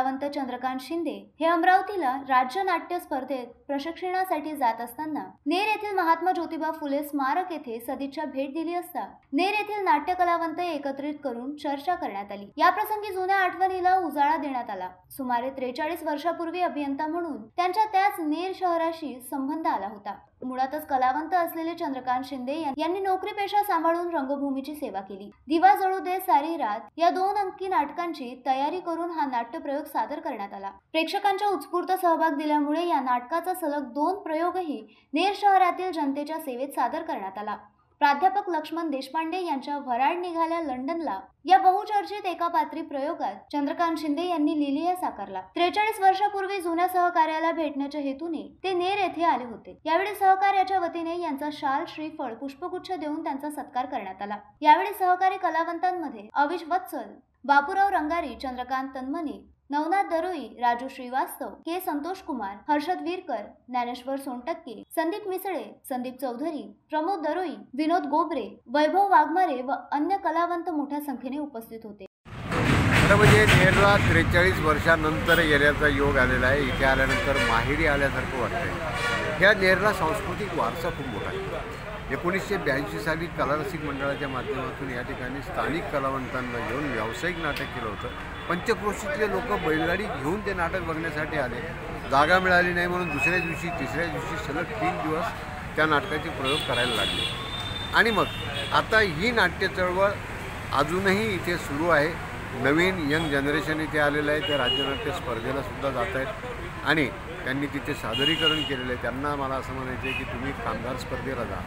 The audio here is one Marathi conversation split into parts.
कलावंत चंद्रकांत शिंदे हे अमरावतीला राज्य नाट्य स्पर्धेत प्रशिक्षणासाठी जात असताना नेर येथील महात्मा ज्योतिबा फुले स्मारक येथे सदिच्छा भेट दिली असता नेर येथील नाट्य कलावंत एकत्रित करून चर्चा करण्यात आली। या प्रसंगी जुन्या आठवणीला उजाळा देण्यात आला। सुमारे 43 वर्षापूर्वी अभियंता म्हणून त्यांच्या त्याच नेर शहराशी संबंध आला होता। मुळातच कलावंत असलेले चंद्रकांत शिंदे यांनी नोकरी पेशा सांभाळून रंगभूमीची सेवा केली। दिवा जळू दे सारी रात या 2 अंकी नाटकांची तयारी करून हा नाट्यप्रयोग सादर करण्यात आला। प्रेक्षकांचा उत्स्फूर्त सहभाग दिल्यामुळे या नाटकाचा सलग 2 प्रयोगही नेर शहरातील जनतेच्या सेवेत सादर करण्यात आला। प्राध्यापक लक्ष्मण देशपांडे यांच्या वराड निघाल्या लंडनला या बहुचर्चित एकापात्री प्रयोगात चंद्रकांत शिंदे यांनी लिलिया साकारला। 43 वर्षापूर्वी जुन्या सहकार्याला भेटण्याच्या हेतूने ते नेर येथे आले होते। यावेळी सहकार्याच्या वतीने यांचा शाल, श्रीफळ, पुष्पगुच्छ देऊन त्यांचा सत्कार करण्यात आला। यावेळी सहकारी कलावंतांमध्ये अविश वत्सल, बापूराव रंगारी, चंद्रकांत तन्मने, नवनाथ दरोई, राजू श्रीवास्तव, के संतोष कुमार, हर्षद वीरकर, ज्ञानेश्वर सोनटक्के, संदीप मिसळे, संदीप चौधरी, प्रमोद दरोई, विनोद गोबरे, वैभव वाघमारे व अन्य कलावंत मोठ्या संख्येने उपस्थित होते। म्हणजे नेरला 43 वर्षानंतर येण्याचा योग आलेला आहे। इथे आल्यानंतर माहेरी आल्यासारखं वाटतंय। ह्या नेरला सांस्कृतिक वारसा खूप मोठा आहे। 1982 साली कलारसिक मंडळाच्या माध्यमातून या ठिकाणी स्थानिक कलावंतांना घेऊन व्यावसायिक नाटक केलं होतं। पंचक्रोशीतले लोक बैलगाडी घेऊन ते नाटक बघण्यासाठी आले। जागा मिळाली नाही म्हणून दुसऱ्या दिवशी, तिसऱ्या दिवशी सलग 3 दिवस त्या नाटकाचे प्रयोग करायला लागले। आणि मग आता ही नाट्य चळवळ अजूनही इथे सुरू आहे। नवीन यंग जनरेशन इथे आलेलं आहे। ते राज्यनाट्य स्पर्धेला सुद्धा जात आहेत आणि त्यांनी तिथे सादरीकरण केलेलं आहे। त्यांना मला असं म्हणायचं आहे की तुम्ही कामगार स्पर्धेला जा,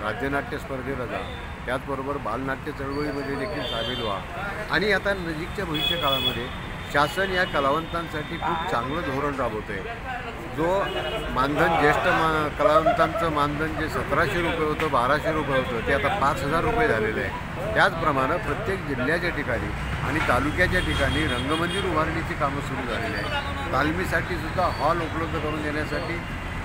राज्यनाट्य स्पर्धेला जा, त्याचबरोबर बालनाट्य चळवळीमध्ये देखील सामील व्हा। आणि आता नजीकच्या भविष्यकाळामध्ये शासन या कलावंतांसाठी खूप चांगलं धोरण राबवतं आहे। जो मानधन ज्येष्ठ कलावंतांचं मानधन जे 1700 रुपये होतं, 1200 रुपये होतं, ते आता 5000 रुपये झालेलं आहे। त्याचप्रमाणे प्रत्येक जिल्ह्याच्या ठिकाणी आणि तालुक्याच्या ठिकाणी रंगमंदिर उभारणीची कामं सुरू झालेली आहेत। तालमीसाठी सुद्धा हॉल उपलब्ध करून देण्यासाठी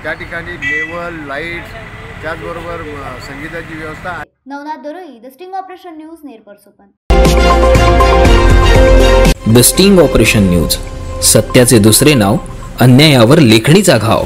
त्या ठिकाणी लेवल, लाईट्स, त्याचबरोबर संगीताची व्यवस्था। Navnath Daroi, the sting operation news, नेर परसोपन। द स्टिंग ऑपरेशन न्यूज, सत्याचे दुसरे नाव, अन्यायावर लेखणीचा घाव।